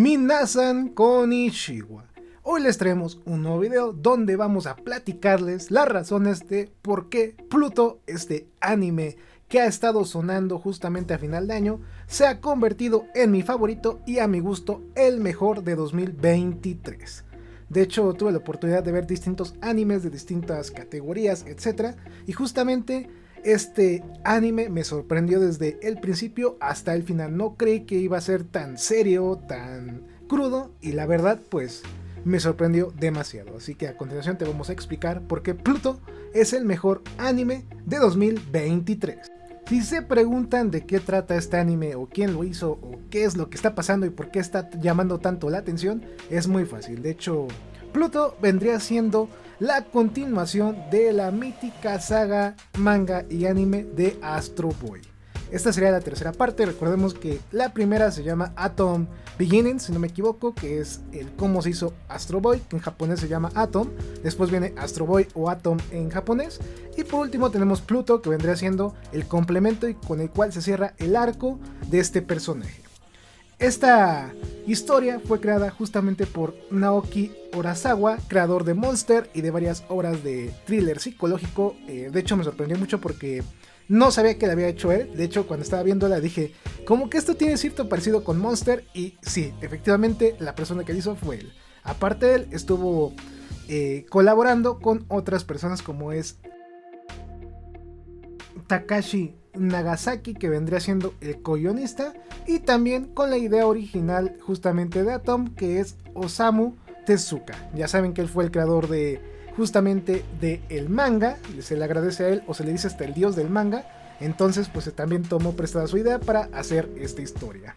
Minasan konnichiwa. Hoy les traemos un nuevo video donde vamos a platicarles las razones de por qué Pluto, este anime que ha estado sonando justamente a final de año, se ha convertido en mi favorito y a mi gusto el mejor de 2023. De hecho, tuve la oportunidad de ver distintos animes de distintas categorías, etc. Y justamente este anime me sorprendió desde el principio hasta el final. No creí que iba a ser tan serio, tan crudo, y la verdad, pues, me sorprendió demasiado. Así que a continuación te vamos a explicar por qué Pluto es el mejor anime de 2023. Si se preguntan de qué trata este anime, o quién lo hizo, o qué es lo que está pasando y por qué está llamando tanto la atención, es muy fácil. De hecho, Pluto vendría siendo la continuación de la mítica saga, manga y anime de Astro Boy. Esta sería la tercera parte. Recordemos que la primera se llama Atom Beginning, si no me equivoco, que es el cómo se hizo Astro Boy, que en japonés se llama Atom. Después viene Astro Boy o Atom en japonés. Y por último tenemos Pluto, que vendría siendo el complemento y con el cual se cierra el arco de este personaje. Esta historia fue creada justamente por Naoki Urasawa, creador de Monster y de varias obras de thriller psicológico. De hecho me sorprendió mucho porque no sabía que la había hecho él. De hecho, cuando estaba viéndola dije, como que esto tiene cierto parecido con Monster. Y sí, efectivamente la persona que lo hizo fue él. Aparte de él, estuvo colaborando con otras personas como es Takashi Nagasaki, que vendría siendo el co-guionista, y también con la idea original justamente de Atom, que es Osamu Tezuka. Ya saben que él fue el creador de justamente de el manga, se le agradece a él, o se le dice hasta el dios del manga. Entonces pues también tomó prestada su idea para hacer esta historia.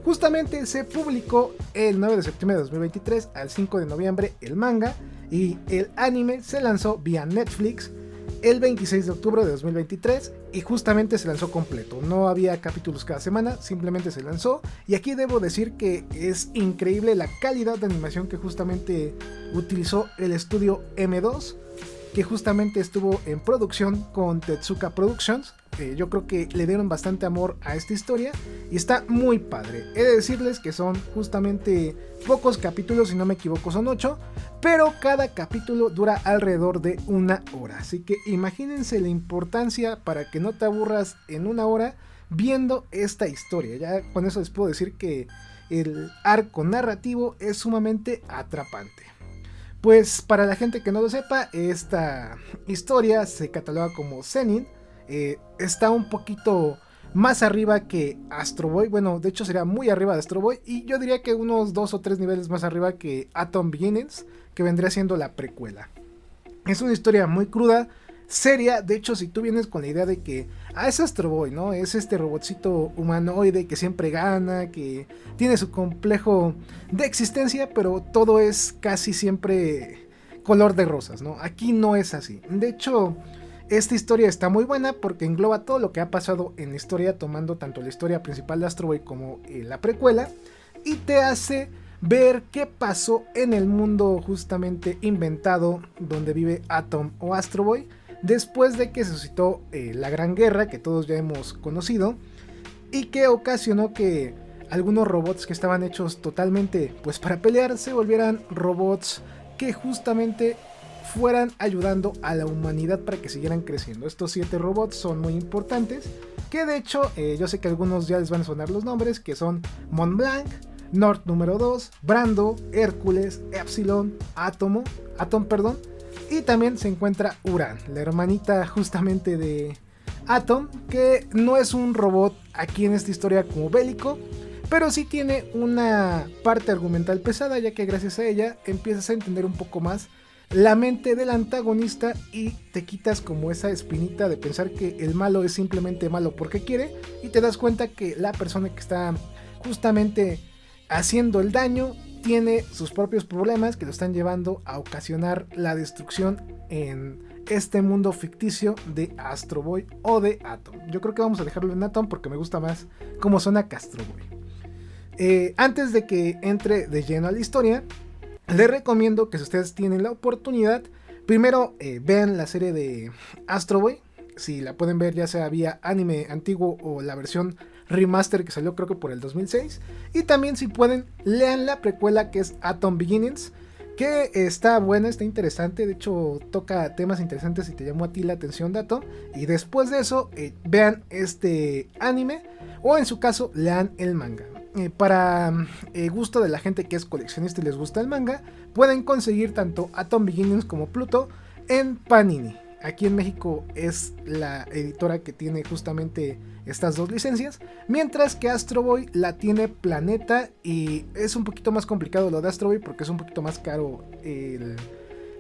Justamente se publicó el 9 de septiembre de 2023 al 5 de noviembre el manga, y el anime se lanzó vía Netflix el 26 de octubre de 2023 y justamente se lanzó completo. No había capítulos cada semana, simplemente se lanzó. Y aquí debo decir que es increíble la calidad de animación que justamente utilizó el estudio M2, que justamente estuvo en producción con Tezuka Productions. Yo creo que le dieron bastante amor a esta historia y está muy padre. He de decirles que son justamente pocos capítulos, si no me equivoco son 8, pero cada capítulo dura alrededor de 1 hora. Así que imagínense la importancia para que no te aburras en 1 hora viendo esta historia. Ya con eso les puedo decir que el arco narrativo es sumamente atrapante. Pues para la gente que no lo sepa, esta historia se cataloga como seinen. Está un poquito más arriba que Astro Boy. Bueno, de hecho sería muy arriba de Astro Boy. Y yo diría que unos 2 o 3 niveles más arriba que Atom Beginnings, que vendría siendo la precuela. Es una historia muy cruda, seria. De hecho, si tú vienes con la idea de que es Astro Boy, ¿no? Es este robotcito humanoide que siempre gana, que tiene su complejo de existencia, pero todo es casi siempre color de rosas, ¿no? Aquí no es así. De hecho, esta historia está muy buena porque engloba todo lo que ha pasado en la historia, tomando tanto la historia principal de Astro Boy como la precuela, y te hace ver qué pasó en el mundo justamente inventado donde vive Atom o Astro Boy, después de que se suscitó la Gran Guerra que todos ya hemos conocido, y que ocasionó que algunos robots que estaban hechos totalmente pues para pelear se volvieran robots que justamente fueran ayudando a la humanidad para que siguieran creciendo. Estos 7 robots son muy importantes, que de hecho yo sé que a algunos ya les van a sonar los nombres, que son Mont Blanc, North número 2, Brando, Hércules, Epsilon, Atom, y también se encuentra Uran, la hermanita justamente de Atom, que no es un robot aquí en esta historia como bélico, pero sí tiene una parte argumental pesada, ya que gracias a ella empiezas a entender un poco más la mente del antagonista y te quitas como esa espinita de pensar que el malo es simplemente malo porque quiere, y te das cuenta que la persona que está justamente haciendo el daño tiene sus propios problemas que lo están llevando a ocasionar la destrucción en este mundo ficticio de Astro Boy o de Atom. Yo creo que vamos a dejarlo en Atom porque me gusta más cómo suena que Astro Boy. Antes de que entre de lleno a la historia, les recomiendo que si ustedes tienen la oportunidad, primero vean la serie de Astro Boy. Si la pueden ver ya sea vía anime antiguo o la versión remaster que salió creo que por el 2006. Y también si pueden, lean la precuela que es Atom Beginnings, que está buena, está interesante, de hecho toca temas interesantes si te llamó a ti la atención, Dato. Y después de eso, vean este anime o en su caso lean el manga. Para gusto de la gente que es coleccionista y les gusta el manga, pueden conseguir tanto Atom Beginnings como Pluto en Panini. Aquí en México es la editora que tiene justamente estas dos licencias, mientras que Astro Boy la tiene Planeta, y es un poquito más complicado lo de Astro Boy porque es un poquito más caro el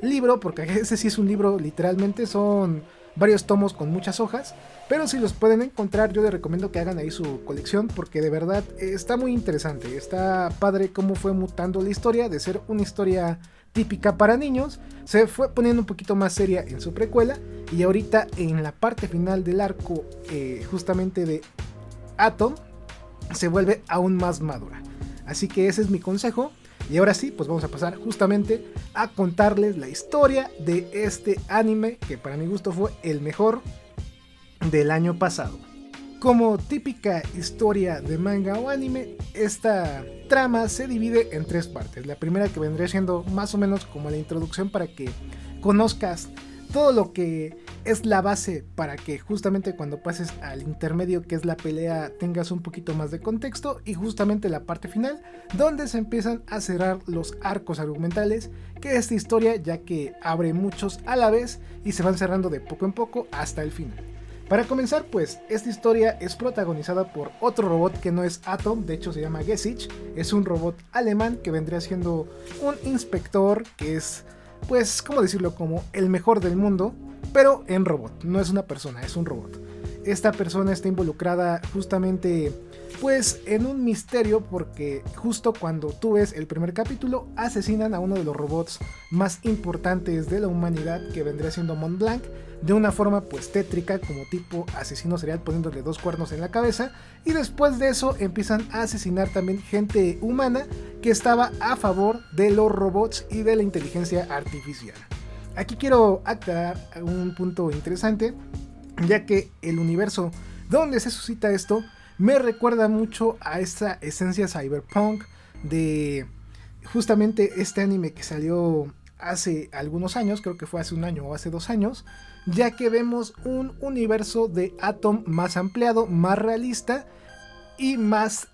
libro, porque ese sí es un libro literalmente, son varios tomos con muchas hojas, pero si los pueden encontrar yo les recomiendo que hagan ahí su colección porque de verdad está muy interesante, está padre cómo fue mutando la historia de ser una historia típica para niños, se fue poniendo un poquito más seria en su precuela y ahorita en la parte final del arco justamente de Atom se vuelve aún más madura. Así que ese es mi consejo. Y ahora sí, pues vamos a pasar justamente a contarles la historia de este anime que para mi gusto fue el mejor del año pasado. Como típica historia de manga o anime, esta trama se divide en tres partes. La primera, que vendría siendo más o menos como la introducción para que conozcas todo lo que es la base para que justamente cuando pases al intermedio, que es la pelea, tengas un poquito más de contexto, y justamente la parte final donde se empiezan a cerrar los arcos argumentales que esta historia, ya que abre muchos a la vez y se van cerrando de poco en poco hasta el final. Para comenzar, pues esta historia es protagonizada por otro robot que no es Atom, de hecho se llama Gesich, es un robot alemán que vendría siendo un inspector que es, pues, ¿cómo decirlo? Como el mejor del mundo, pero en robot, no es una persona, es un robot. Esta persona está involucrada justamente, pues, en un misterio porque justo cuando tú ves el primer capítulo, asesinan a uno de los robots más importantes de la humanidad, que vendría siendo Mont Blanc, de una forma pues tétrica, como tipo asesino serial, poniéndole 2 cuernos en la cabeza, y después de eso empiezan a asesinar también gente humana que estaba a favor de los robots y de la inteligencia artificial. Aquí quiero aclarar un punto interesante, ya que el universo donde se suscita esto me recuerda mucho a esta esencia cyberpunk de justamente este anime que salió hace algunos años, creo que fue hace un año o hace 2 años, ya que vemos un universo de Atom más ampliado, más realista y más,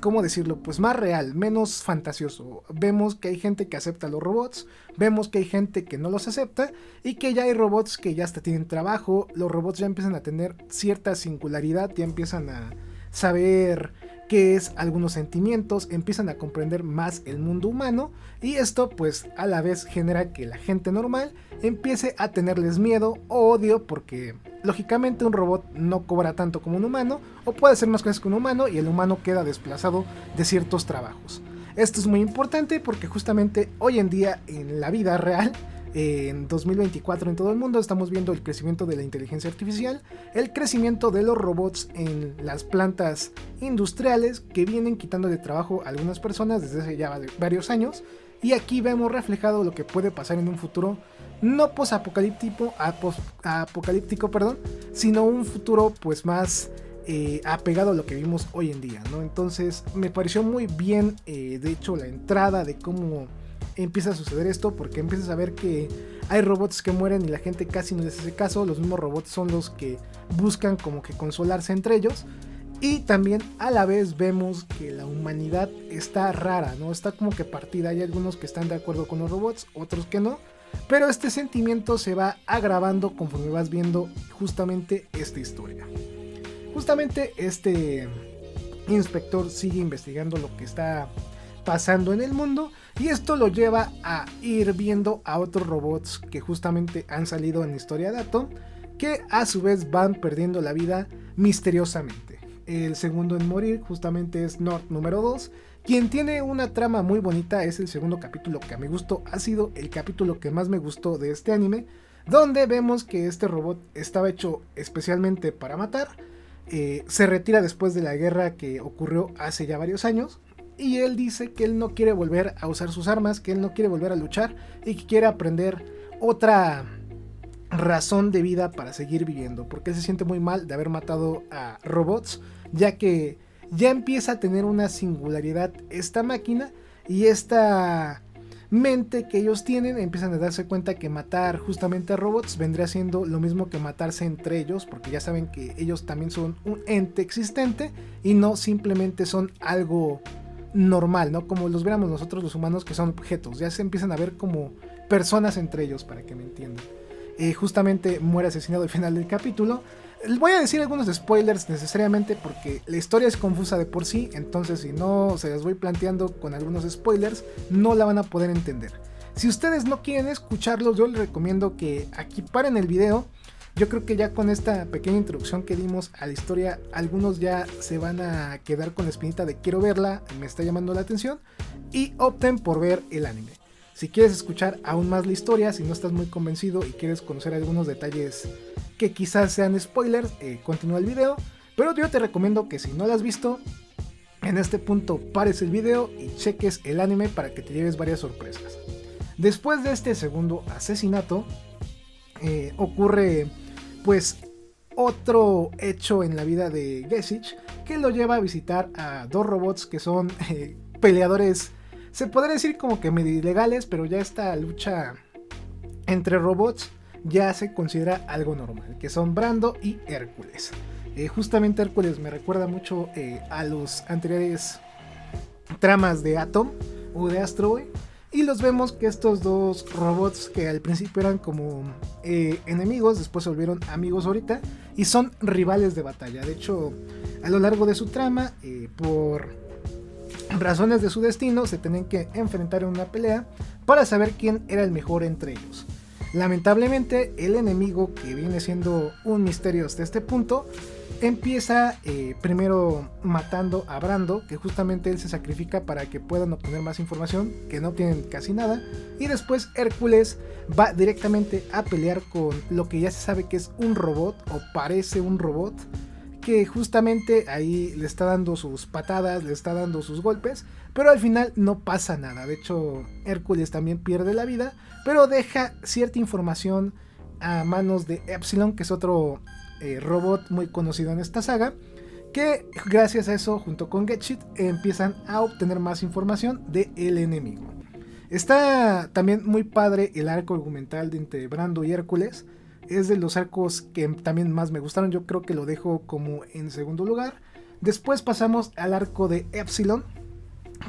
¿cómo decirlo? Pues más real, menos fantasioso. Vemos que hay gente que acepta los robots, vemos que hay gente que no los acepta y que ya hay robots que ya hasta tienen trabajo, los robots ya empiezan a tener cierta singularidad, ya empiezan a saber qué es algunos sentimientos, empiezan a comprender más el mundo humano, y esto pues a la vez genera que la gente normal empiece a tenerles miedo o odio, porque lógicamente un robot no cobra tanto como un humano, o puede hacer más cosas que un humano, y el humano queda desplazado de ciertos trabajos. Esto es muy importante porque justamente hoy en día en la vida real, en 2024 en todo el mundo, estamos viendo el crecimiento de la inteligencia artificial, el crecimiento de los robots en las plantas industriales que vienen quitando de trabajo a algunas personas desde hace ya varios años, y aquí vemos reflejado lo que puede pasar en un futuro no posapocalíptico, sino un futuro pues más apegado a lo que vimos hoy en día, ¿no? Entonces me pareció muy bien, de hecho, la entrada de cómo empieza a suceder esto, porque empiezas a ver que hay robots que mueren y la gente casi no les hace caso, los mismos robots son los que buscan como que consolarse entre ellos, y también a la vez vemos que la humanidad está rara, ¿no? Está como que partida, hay algunos que están de acuerdo con los robots, otros que no, pero este sentimiento se va agravando conforme vas viendo justamente esta historia. Justamente este inspector sigue investigando lo que está pasando en el mundo, y esto lo lleva a ir viendo a otros robots que justamente han salido en la historia de Atom, que a su vez van perdiendo la vida misteriosamente. El segundo en morir justamente es Nord número 2, quien tiene una trama muy bonita. Es el segundo capítulo que a mi gusto ha sido el capítulo que más me gustó de este anime, donde vemos que este robot estaba hecho especialmente para matar. Se retira después de la guerra que ocurrió hace ya varios años, y él dice que él no quiere volver a usar sus armas, que él no quiere volver a luchar y que quiere aprender otra razón de vida para seguir viviendo, porque él se siente muy mal de haber matado a robots, ya que ya empieza a tener una singularidad esta máquina y esta mente que ellos tienen. Empiezan a darse cuenta que matar justamente a robots vendría siendo lo mismo que matarse entre ellos, porque ya saben que ellos también son un ente existente y no simplemente son algo normal, ¿no? Como los viéramos nosotros los humanos, que son objetos, ya se empiezan a ver como personas entre ellos, para que me entiendan. Justamente muere asesinado al final del capítulo. Voy a decir algunos spoilers necesariamente porque la historia es confusa de por sí, entonces si no se las voy planteando con algunos spoilers, no la van a poder entender. Si ustedes no quieren escucharlos, yo les recomiendo que aquí paren el video. Yo creo que ya con esta pequeña introducción que dimos a la historia, algunos ya se van a quedar con la espinita de quiero verla, me está llamando la atención, y opten por ver el anime. Si quieres escuchar aún más la historia, si no estás muy convencido y quieres conocer algunos detalles que quizás sean spoilers, continúa el video. Pero yo te recomiendo que si no lo has visto, en este punto pares el video y cheques el anime para que te lleves varias sorpresas. Después de este segundo asesinato, ocurre pues otro hecho en la vida de Gesicht que lo lleva a visitar a dos robots que son peleadores, se podría decir como que medio ilegales, pero ya esta lucha entre robots ya se considera algo normal, que son Brando y Hércules. Justamente Hércules me recuerda mucho a los anteriores tramas de Atom o de Astro Boy, y los vemos que estos dos robots que al principio eran como enemigos, después se volvieron amigos ahorita y son rivales de batalla. De hecho, a lo largo de su trama, por razones de su destino, se tenían que enfrentar en una pelea para saber quién era el mejor entre ellos. Lamentablemente, el enemigo, que viene siendo un misterio hasta este punto, empieza primero matando a Brando, que justamente él se sacrifica para que puedan obtener más información, que no tienen casi nada, y después Hércules va directamente a pelear con lo que ya se sabe que es un robot, o parece un robot, que justamente ahí le está dando sus patadas, le está dando sus golpes, pero al final no pasa nada. De hecho, Hércules también pierde la vida, pero deja cierta información a manos de Epsilon, que es otro robot muy conocido en esta saga, que gracias a eso, junto con Gesicht, empiezan a obtener más información del enemigo. Está también muy padre el arco argumental de entre Brando y Hércules. Es de los arcos que también más me gustaron. Yo creo que lo dejo como en segundo lugar. Después pasamos al arco de Epsilon,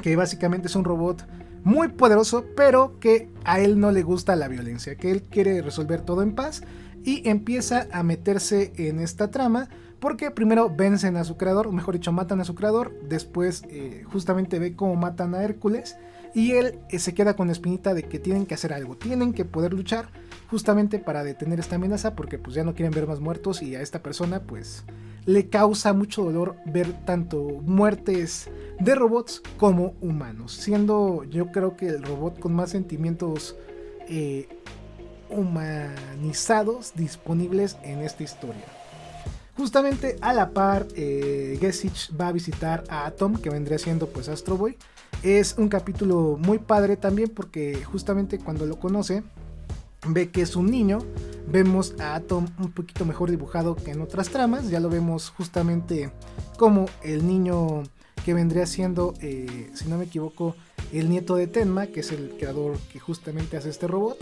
que básicamente es un robot muy poderoso, pero que a él no le gusta la violencia, que él quiere resolver todo en paz, y empieza a meterse en esta trama porque primero vencen a su creador, o mejor dicho, matan a su creador. Después justamente ve cómo matan a Hércules, y él se queda con la espinita de que tienen que hacer algo, tienen que poder luchar justamente para detener esta amenaza, porque pues ya no quieren ver más muertos, y a esta persona pues le causa mucho dolor ver tanto muertes de robots como humanos, siendo yo creo que el robot con más sentimientos humanizados disponibles en esta historia. Justamente a la par, Gesicht va a visitar a Atom, que vendría siendo pues Astro Boy. Es un capítulo muy padre también porque justamente cuando lo conoce, ve que es un niño. Vemos a Atom un poquito mejor dibujado que en otras tramas. Ya lo vemos justamente como el niño que vendría siendo, si no me equivoco, el nieto de Tenma, que es el creador que justamente hace este robot,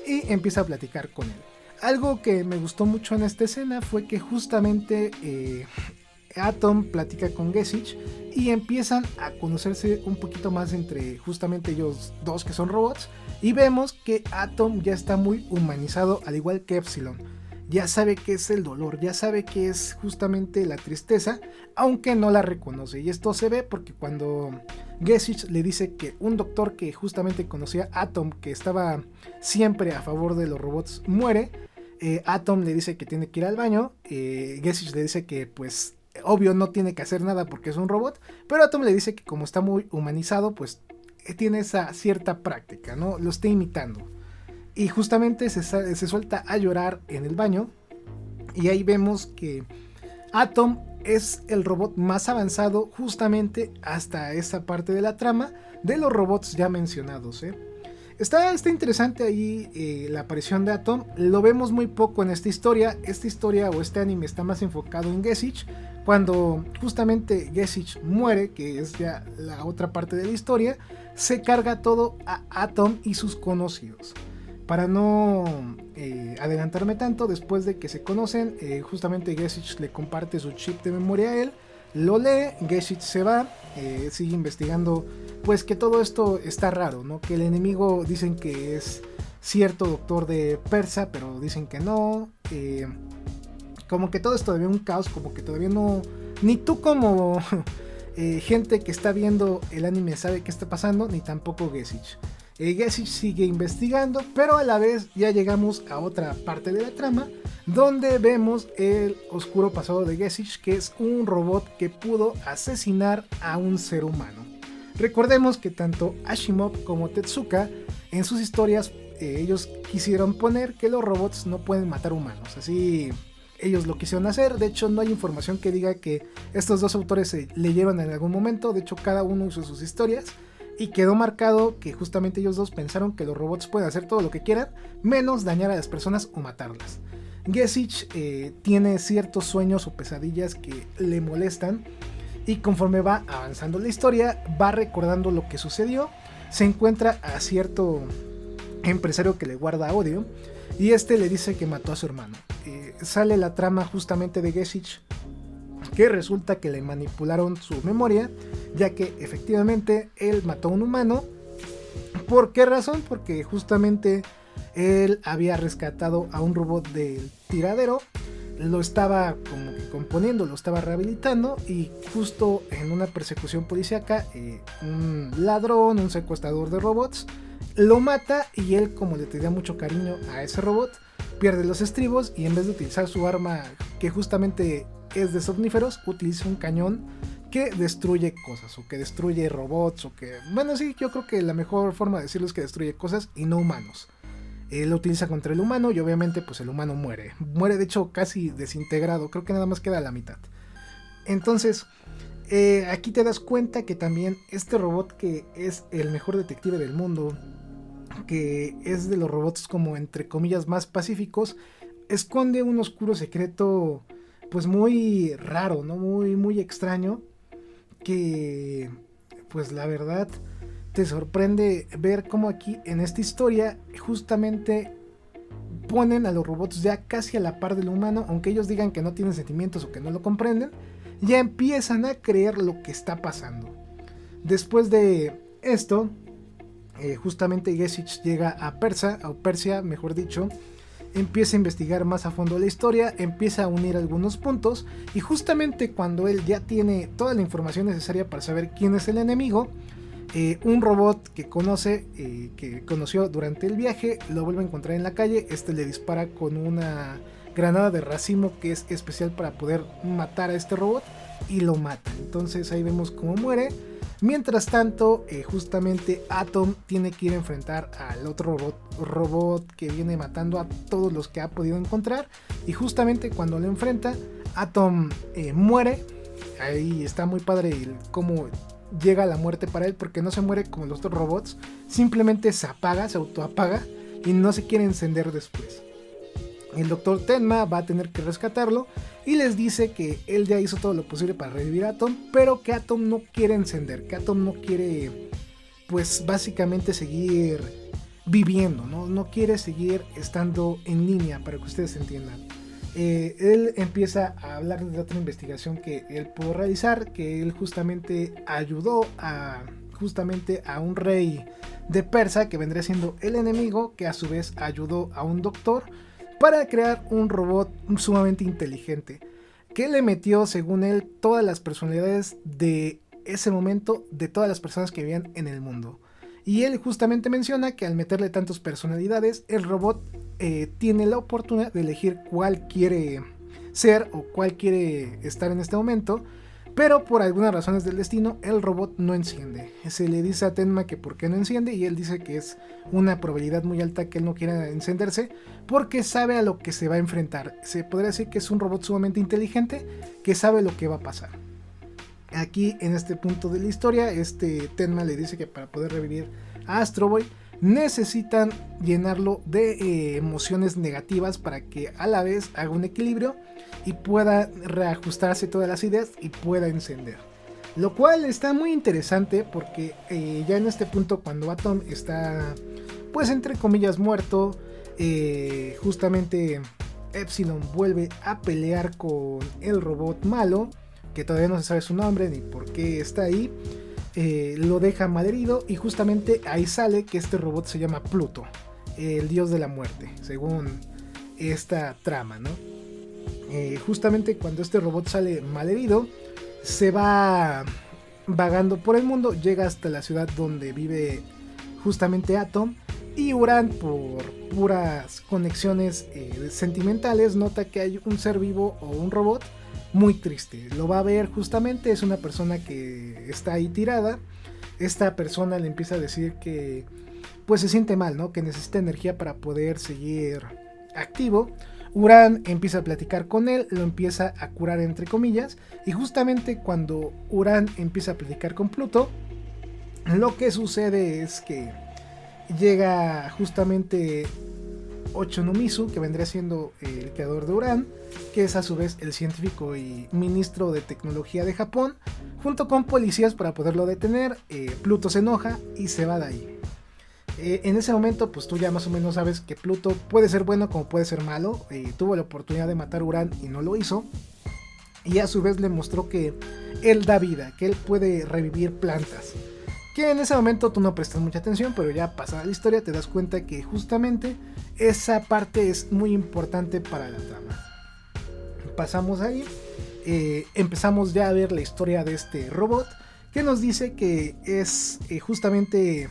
y empieza a platicar con él. Algo que me gustó mucho en esta escena fue que justamente Atom platica con Gesicht y empiezan a conocerse un poquito más entre justamente ellos dos que son robots, y vemos que Atom ya está muy humanizado, al igual que Epsilon. Ya sabe qué es el dolor, ya sabe qué es justamente la tristeza, aunque no la reconoce. Y esto se ve porque cuando Gesicht le dice que un doctor que justamente conocía a Atom, que estaba siempre a favor de los robots, muere, Atom le dice que tiene que ir al baño. Gesicht le dice que pues obvio no tiene que hacer nada porque es un robot, pero Atom le dice que como está muy humanizado, pues tiene esa cierta práctica, ¿no? Lo está imitando. Y justamente se suelta a llorar en el baño, y ahí vemos que Atom es el robot más avanzado justamente hasta esa parte de la trama de los robots ya mencionados, Está interesante ahí la aparición de Atom. Lo vemos muy poco en esta historia. Esta historia o este anime está más enfocado en Gesicht. Cuando justamente Gesicht muere, que es ya la otra parte de la historia, se carga todo a Atom y sus conocidos. Para no adelantarme tanto, después de que se conocen, justamente Gesicht le comparte su chip de memoria a él. Lo lee, Gesicht se va, sigue investigando, pues que todo esto está raro, ¿no? Que el enemigo dicen que es cierto doctor de Persa, pero dicen que no. Como que todo es todavía un caos, como que todavía no... Ni tú como gente que está viendo el anime sabe qué está pasando, ni tampoco Gesicht. Gesicht sigue investigando, pero a la vez ya llegamos a otra parte de la trama, donde vemos el oscuro pasado de Gesicht, que es un robot que pudo asesinar a un ser humano. Recordemos que tanto Ashimov como Tetsuka en sus historias ellos quisieron poner que los robots no pueden matar humanos, así ellos lo quisieron hacer. De hecho no hay información que diga que estos dos autores se leyeron en algún momento, de hecho cada uno hizo sus historias. Y quedó marcado que justamente ellos dos pensaron que los robots pueden hacer todo lo que quieran, menos dañar a las personas o matarlas. Gesicht tiene ciertos sueños o pesadillas que le molestan, y conforme va avanzando la historia, va recordando lo que sucedió. Se encuentra a cierto empresario que le guarda odio, y este le dice que mató a su hermano. Sale la trama justamente de Gesicht, que resulta que le manipularon su memoria, ya que efectivamente él mató a un humano. ¿Por qué razón? Porque justamente él había rescatado a un robot del tiradero, lo estaba como que componiendo, lo estaba rehabilitando, y justo en una persecución policíaca, un ladrón, un secuestrador de robots, lo mata, y él, como le tenía mucho cariño a ese robot, pierde los estribos y en vez de utilizar su arma, que justamente es de somníferos, utiliza un cañón que destruye cosas, o que destruye robots, o que... Bueno, sí, yo creo que la mejor forma de decirlo es que destruye cosas y no humanos. Él lo utiliza contra el humano y obviamente pues el humano muere. Muere de hecho casi desintegrado, creo que nada más queda la mitad. Entonces, aquí te das cuenta que también este robot, que es el mejor detective del mundo, que es de los robots como entre comillas más pacíficos, esconde un oscuro secreto pues muy raro, ¿no? Muy extraño, que pues la verdad te sorprende ver cómo aquí en esta historia justamente ponen a los robots ya casi a la par del humano, aunque ellos digan que no tienen sentimientos o que no lo comprenden, ya empiezan a creer lo que está pasando. Después de esto, justamente Gesicht llega a Persia, mejor dicho, empieza a investigar más a fondo la historia, empieza a unir algunos puntos, y justamente cuando él ya tiene toda la información necesaria para saber quién es el enemigo, un robot que conoció durante el viaje, lo vuelve a encontrar en la calle. Este le dispara con una granada de racimo que es especial para poder matar a este robot, y lo mata. Entonces ahí vemos cómo muere. Mientras tanto, justamente Atom tiene que ir a enfrentar al otro robot que viene matando a todos los que ha podido encontrar, y justamente cuando lo enfrenta, Atom muere. Ahí está muy padre cómo llega la muerte para él, porque no se muere como los otros robots, simplemente se autoapaga y no se quiere encender después. El doctor Tenma va a tener que rescatarlo y les dice que él ya hizo todo lo posible para revivir a Atom, pero que Atom no quiere encender, que Atom no quiere, pues básicamente seguir viviendo, no quiere seguir estando en línea, para que ustedes entiendan. Él empieza a hablar de otra investigación que él pudo realizar, que él justamente ayudó a un rey de Persa, que vendría siendo el enemigo, que a su vez ayudó a un doctor para crear un robot sumamente inteligente, que le metió, según él, todas las personalidades de ese momento, de todas las personas que vivían en el mundo. Y él justamente menciona que al meterle tantas personalidades, el robot tiene la oportunidad de elegir cuál quiere ser o cuál quiere estar en este momento, pero por algunas razones del destino el robot no enciende. Se le dice a Tenma que por qué no enciende, y él dice que es una probabilidad muy alta que él no quiera encenderse, porque sabe a lo que se va a enfrentar. Se podría decir que es un robot sumamente inteligente que sabe lo que va a pasar. Aquí en este punto de la historia, Tenma le dice que para poder revivir a Astro Boy necesitan llenarlo de emociones negativas para que a la vez haga un equilibrio y pueda reajustarse todas las ideas y pueda encender. Lo cual está muy interesante porque ya en este punto, cuando Atom está, pues entre comillas, muerto, justamente Epsilon vuelve a pelear con el robot malo, que todavía no se sabe su nombre ni por qué está ahí. Lo deja malherido y justamente ahí sale que este robot se llama Pluto, el dios de la muerte, según esta trama, ¿no? Justamente cuando este robot sale malherido, se va vagando por el mundo, llega hasta la ciudad donde vive justamente Atom, y Uran, por puras conexiones sentimentales, nota que hay un ser vivo o un robot muy triste. Lo va a ver, justamente es una persona que está ahí tirada. Esta persona le empieza a decir que pues se siente mal, ¿no? Que necesita energía para poder seguir activo. Uran empieza a platicar con él, lo empieza a curar entre comillas, y justamente cuando Uran empieza a platicar con Pluto, lo que sucede es que llega justamente Ochonomizu, que vendría siendo el creador de Uran, que es a su vez el científico y ministro de tecnología de Japón, junto con policías para poderlo detener. Pluto se enoja y se va de ahí. En ese momento, pues tú ya más o menos sabes que Pluto puede ser bueno como puede ser malo. Tuvo la oportunidad de matar a Uran y no lo hizo. Y a su vez le mostró que él da vida, que él puede revivir plantas. Que en ese momento tú no prestas mucha atención, pero ya pasada la historia te das cuenta que justamente esa parte es muy importante para la trama. Pasamos ahí, empezamos ya a ver la historia de este robot, que nos dice que es justamente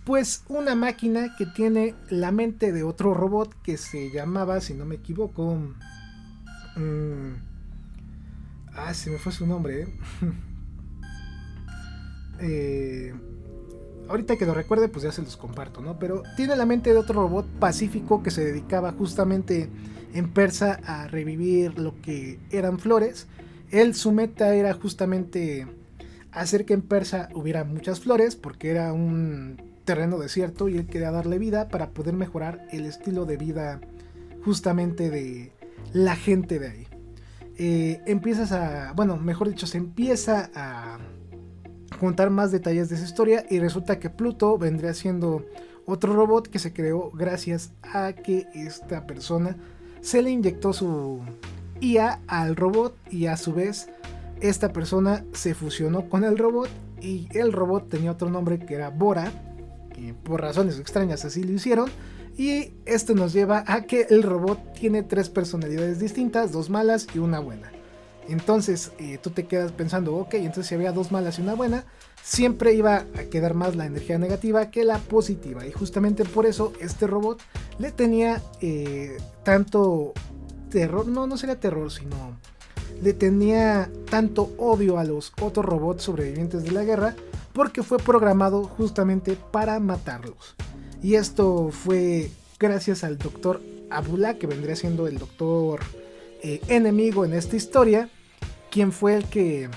pues una máquina que tiene la mente de otro robot que se llamaba, si no me equivoco, se me fue su nombre, ahorita que lo recuerde pues ya se los comparto, ¿no? Pero tiene la mente de otro robot pacífico que se dedicaba justamente en Persa a revivir lo que eran flores. Su meta era justamente hacer que en Persa hubiera muchas flores, porque era un terreno desierto y él quería darle vida para poder mejorar el estilo de vida justamente de la gente de ahí. Se empieza a contar más detalles de esa historia y resulta que Pluto vendría siendo otro robot que se creó gracias a que esta persona se le inyectó su IA al robot, y a su vez esta persona se fusionó con el robot, y el robot tenía otro nombre que era Bora, y por razones extrañas así lo hicieron. Y esto nos lleva a que el robot tiene 3 personalidades distintas, 2 malas y una buena. Entonces tú te quedas pensando, ok, entonces si había 2 malas y una buena, siempre iba a quedar más la energía negativa que la positiva. Y justamente por eso este robot le tenía tanto terror, no sería terror, sino le tenía tanto odio a los otros robots sobrevivientes de la guerra, porque fue programado justamente para matarlos. Y esto fue gracias al doctor Abula, que vendría siendo el doctor enemigo en esta historia, quien fue el que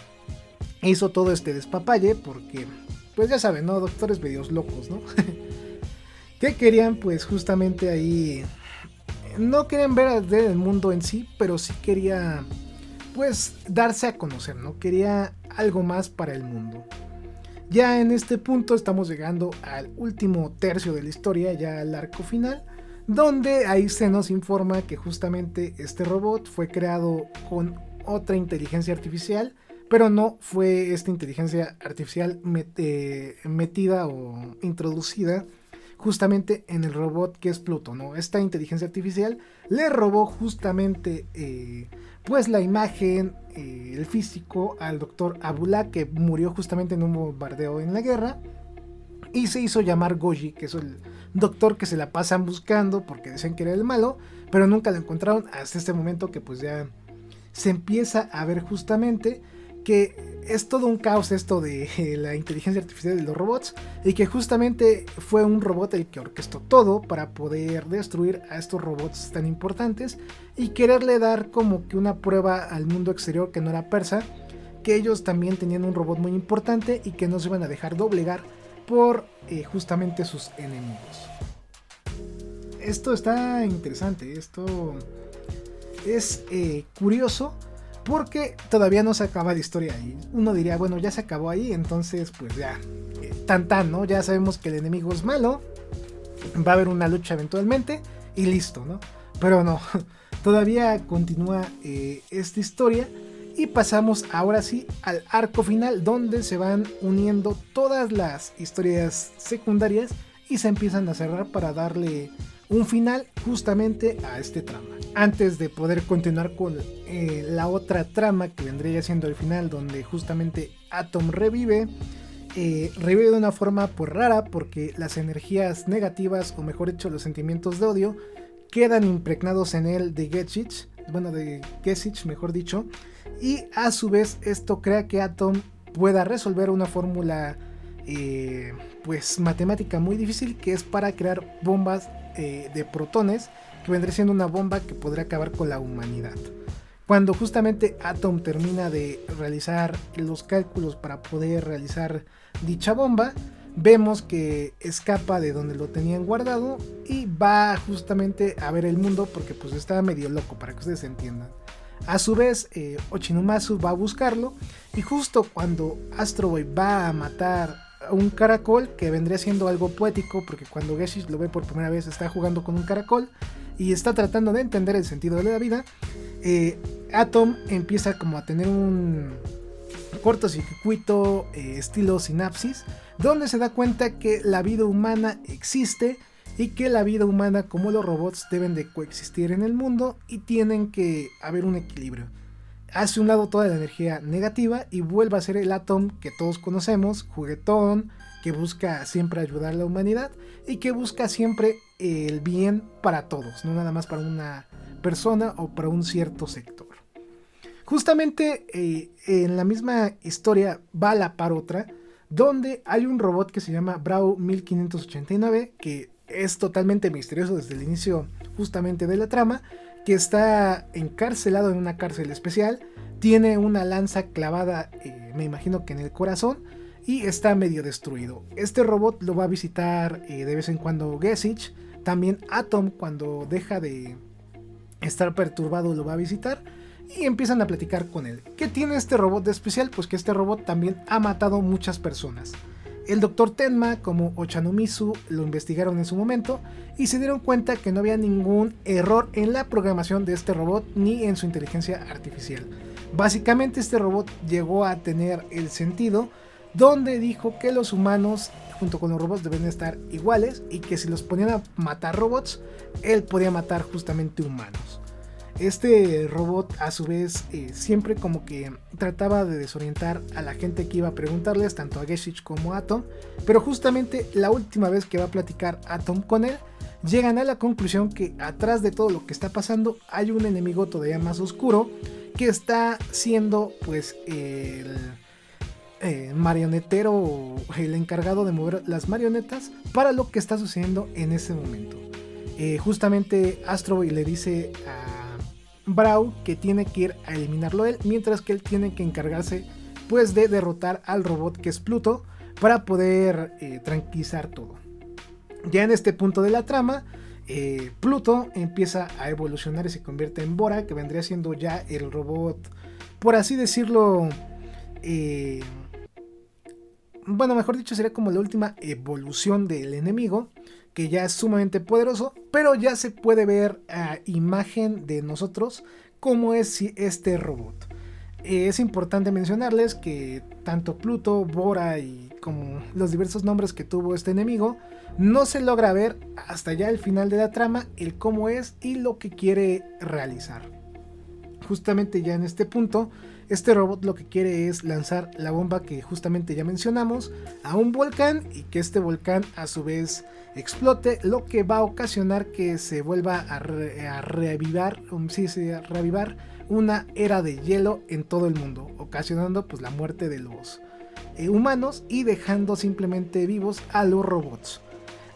hizo todo este despapalle, porque pues ya saben, ¿no? Doctores medios locos, ¿no? Que querían pues justamente ahí, no querían ver el mundo en sí, pero sí quería pues darse a conocer, ¿no? Quería algo más para el mundo. Ya en este punto estamos llegando al último tercio de la historia, ya al arco final, donde ahí se nos informa que justamente este robot fue creado con otra inteligencia artificial, pero no fue esta inteligencia artificial metida o introducida justamente en el robot que es Pluto, ¿no? Esta inteligencia artificial le robó justamente pues la imagen, el físico al doctor Abula, que murió justamente en un bombardeo en la guerra, y se hizo llamar Goji, que es el doctor que se la pasan buscando porque decían que era el malo, pero nunca lo encontraron hasta este momento, que pues ya se empieza a ver justamente que es todo un caos esto de la inteligencia artificial de los robots, y que justamente fue un robot el que orquestó todo para poder destruir a estos robots tan importantes y quererle dar como que una prueba al mundo exterior que no era persa, que ellos también tenían un robot muy importante y que no se iban a dejar doblegar por justamente sus enemigos. Esto está interesante, esto es curioso porque todavía no se acaba la historia ahí. Uno diría, bueno, ya se acabó ahí, entonces pues ya, ¿no? Ya sabemos que el enemigo es malo, va a haber una lucha eventualmente y listo, ¿no? Pero no, todavía continúa esta historia y pasamos ahora sí al arco final donde se van uniendo todas las historias secundarias y se empiezan a cerrar para darle un final justamente a este trama. Antes de poder continuar con la otra trama que vendría siendo el final, donde justamente Atom revive de una forma pues rara, porque las energías negativas, o mejor dicho los sentimientos de odio, quedan impregnados en él de Gesich, mejor dicho, y a su vez esto crea que Atom pueda resolver una fórmula pues matemática muy difícil, que es para crear bombas de protones, que vendría siendo una bomba que podría acabar con la humanidad. Cuando justamente Atom termina de realizar los cálculos para poder realizar dicha bomba, vemos que escapa de donde lo tenían guardado y va justamente a ver el mundo, porque pues está medio loco, para que ustedes entiendan. A su vez, Oshinomasu va a buscarlo, y justo cuando Astro Boy va a matar a un caracol, que vendría siendo algo poético, porque cuando Gesich lo ve por primera vez está jugando con un caracol y está tratando de entender el sentido de la vida, Atom empieza como a tener un cortocircuito estilo sinapsis, donde se da cuenta que la vida humana existe y que la vida humana como los robots deben de coexistir en el mundo y tienen que haber un equilibrio. Hace un lado toda la energía negativa y vuelve a ser el Atom que todos conocemos, juguetón, que busca siempre ayudar a la humanidad y que busca siempre el bien para todos, no nada más para una persona o para un cierto sector. Justamente en la misma historia va a la par otra, donde hay un robot que se llama Brau 1589, que es totalmente misterioso desde el inicio justamente de la trama, que está encarcelado en una cárcel especial, tiene una lanza clavada, me imagino que en el corazón, y está medio destruido. Este robot lo va a visitar de vez en cuando Gesich, también Atom cuando deja de estar perturbado lo va a visitar, y empiezan a platicar con él. ¿Qué tiene este robot de especial? Pues que este robot también ha matado muchas personas. El Dr. Tenma como Ochanomizu lo investigaron en su momento y se dieron cuenta que no había ningún error en la programación de este robot ni en su inteligencia artificial. Básicamente este robot llegó a tener el sentido donde dijo que los humanos junto con los robots deben estar iguales y que si los ponían a matar robots, él podía matar justamente humanos. Este robot a su vez siempre como que trataba de desorientar a la gente que iba a preguntarles, tanto a Gesich como a Atom, pero justamente la última vez que va a platicar Atom con él, llegan a la conclusión que atrás de todo lo que está pasando hay un enemigo todavía más oscuro que está siendo pues el marionetero o el encargado de mover las marionetas para lo que está sucediendo en ese momento. Justamente Astro Boy le dice a Brau que tiene que ir a eliminarlo él, mientras que él tiene que encargarse pues de derrotar al robot que es Pluto para poder tranquilizar todo. Ya en este punto de la trama, Pluto empieza a evolucionar y se convierte en Bora, que vendría siendo ya el robot, por así decirlo, bueno, mejor dicho, sería como la última evolución del enemigo, que ya es sumamente poderoso, pero ya se puede ver a imagen de nosotros cómo es este robot. Es importante mencionarles que tanto Pluto, Bora y como los diversos nombres que tuvo este enemigo, no se logra ver hasta ya el final de la trama el cómo es y lo que quiere realizar. Justamente ya en este punto, este robot lo que quiere es lanzar la bomba que justamente ya mencionamos a un volcán y que este volcán a su vez explote, lo que va a ocasionar que se vuelva a reavivar una era de hielo en todo el mundo, ocasionando pues la muerte de los humanos y dejando simplemente vivos a los robots.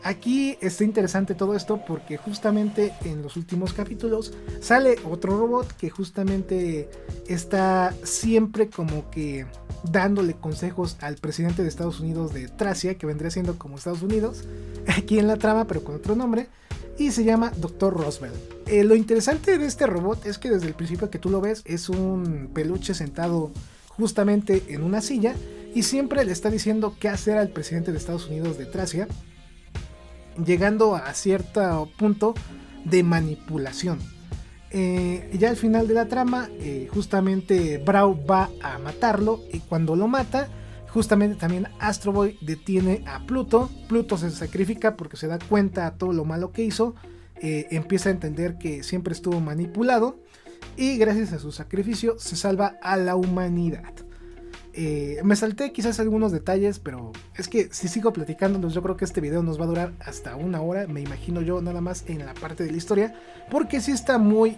Aquí está interesante todo esto porque justamente en los últimos capítulos sale otro robot que justamente está siempre como que dándole consejos al presidente de Estados Unidos de Tracia, que vendría siendo como Estados Unidos, aquí en la trama pero con otro nombre, y se llama Dr. Roosevelt. Lo interesante de este robot es que desde el principio que tú lo ves es un peluche sentado justamente en una silla y siempre le está diciendo qué hacer al presidente de Estados Unidos de Tracia, llegando a cierto punto de manipulación. Ya al final de la trama, justamente Braw va a matarlo y cuando lo mata, justamente también Astro Boy detiene a Pluto. Pluto se sacrifica porque se da cuenta de todo lo malo que hizo, empieza a entender que siempre estuvo manipulado y gracias a su sacrificio se salva a la humanidad. Me salté quizás algunos detalles, pero es que si sigo platicándolos yo creo que este video nos va a durar hasta 1 hora, me imagino yo, nada más en la parte de la historia, porque sí está muy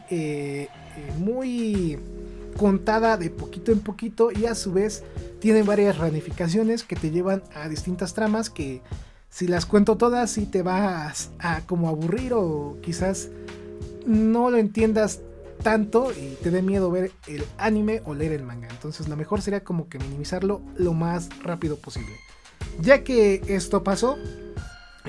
contada de poquito en poquito y a su vez tiene varias ramificaciones que te llevan a distintas tramas que si las cuento todas sí te vas a como aburrir o quizás no lo entiendas tanto y te dé miedo ver el anime o leer el manga. Entonces lo mejor sería como que minimizarlo lo más rápido posible. Ya que esto pasó,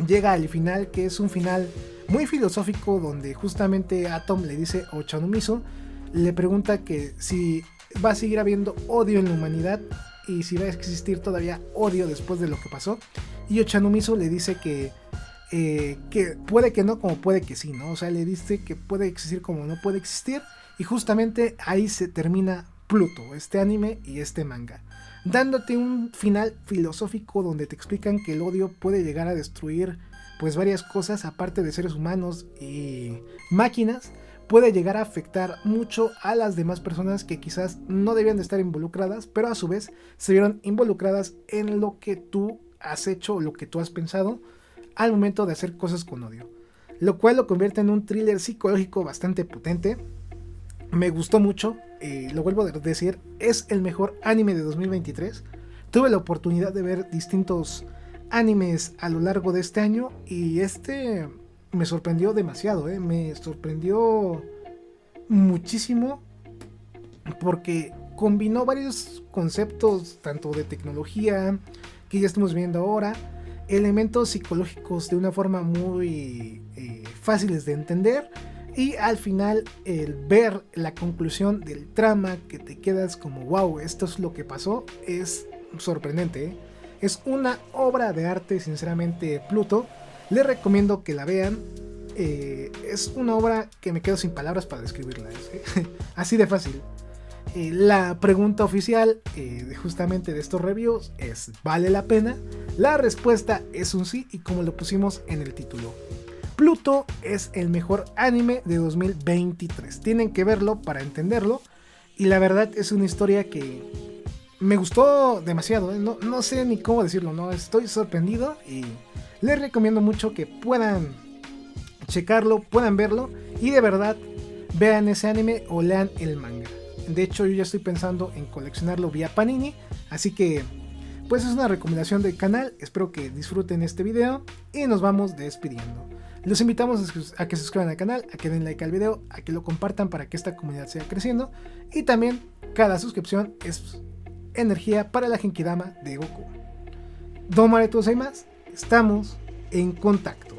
llega al final, que es un final muy filosófico donde justamente Atom le dice a Ochanomizu, le pregunta que si va a seguir habiendo odio en la humanidad y si va a existir todavía odio después de lo que pasó, y Ochanomizu le dice que puede que no, como puede que sí, ¿no? O sea, le dice que puede existir como no puede existir, y justamente ahí se termina Pluto, este anime y este manga, dándote un final filosófico donde te explican que el odio puede llegar a destruir pues varias cosas, aparte de seres humanos y máquinas, puede llegar a afectar mucho a las demás personas que quizás no debían de estar involucradas, pero a su vez se vieron involucradas en lo que tú has hecho o lo que tú has pensado al momento de hacer cosas con odio, lo cual lo convierte en un thriller psicológico bastante potente. Me gustó mucho, lo vuelvo a decir, es el mejor anime de 2023. Tuve la oportunidad de ver distintos animes a lo largo de este año y este me sorprendió demasiado, me sorprendió muchísimo porque combinó varios conceptos tanto de tecnología que ya estamos viendo ahora, elementos psicológicos de una forma muy fáciles de entender, y al final el ver la conclusión del trama que te quedas como wow, esto es lo que pasó, es sorprendente. Es una obra de arte, sinceramente. Pluto, les recomiendo que la vean. Es una obra que me quedo sin palabras para describirla, así de fácil. La pregunta oficial justamente de estos reviews es: ¿vale la pena? La respuesta es un sí, y como lo pusimos en el título, Pluto es el mejor anime de 2023. Tienen que verlo para entenderlo, y la verdad es una historia que me gustó demasiado, no sé ni cómo decirlo, no estoy sorprendido y les recomiendo mucho que puedan checarlo, puedan verlo y de verdad vean ese anime o lean el manga. De hecho, yo ya estoy pensando en coleccionarlo vía Panini, así que pues es una recomendación del canal. Espero que disfruten este video y nos vamos despidiendo. Los invitamos a que se suscriban al canal, a que den like al video, a que lo compartan para que esta comunidad siga creciendo, y también cada suscripción es energía para la Genkidama de Goku. Domaretu Gozaimasu, estamos en contacto.